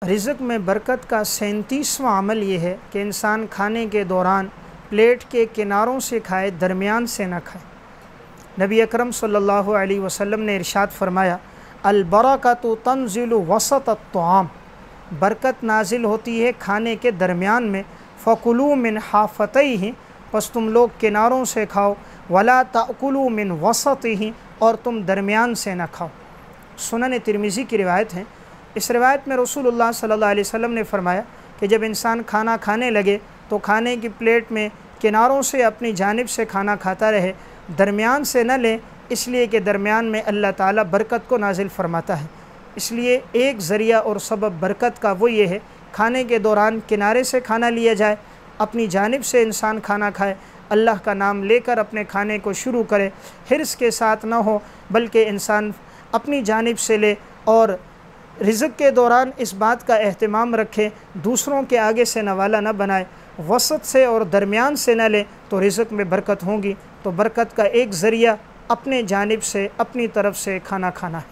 रिज़्क़ में बरकत का 37वां अमल ये है कि इंसान खाने के दौरान प्लेट के किनारों से खाए, दरमियान से न खाए। नबी अकरम सल्लल्लाहु अलैहि वसल्लम ने इरशाद फरमाया, अल-बरकतु तंज़िलु वसत अत-तआम, बरकत नाजिल होती है खाने के दरमियान में। फ़कुलू मिन हाफ़तैहि, बस तुम लोग किनारों से खाओ। वला ताकुलू मिन वसतिहि, और तुम दरमियान से न खाओ। सुनन तिरमिज़ी की रिवायत है। इस रिवायत में रसूलुल्लाह सल्लल्लाहु अलैहि वसल्लम ने फरमाया कि जब इंसान खाना खाने लगे तो खाने की प्लेट में किनारों से अपनी जानिब से खाना खाता रहे, दरमियान से न ले, इसलिए कि दरमियान में अल्लाह ताला बरकत को नाजिल फरमाता है। इसलिए एक ज़रिया और सबब बरकत का वो ये है, खाने के दौरान किनारे से खाना लिया जाए, अपनी जानिब से इंसान खाना खाए, अल्लाह का नाम लेकर अपने खाने को शुरू करे, हिर्स के साथ न हो बल्कि इंसान अपनी जानिब से ले, और रिज़्क़ के दौरान इस बात का एहतमाम रखे दूसरों के आगे से नवाला न बनाए, वसत से और दरमियान से न ले तो रिज़्क़ में बरकत होगी। तो बरकत का एक ज़रिया अपने जानिब से, अपनी तरफ से खाना खाना है।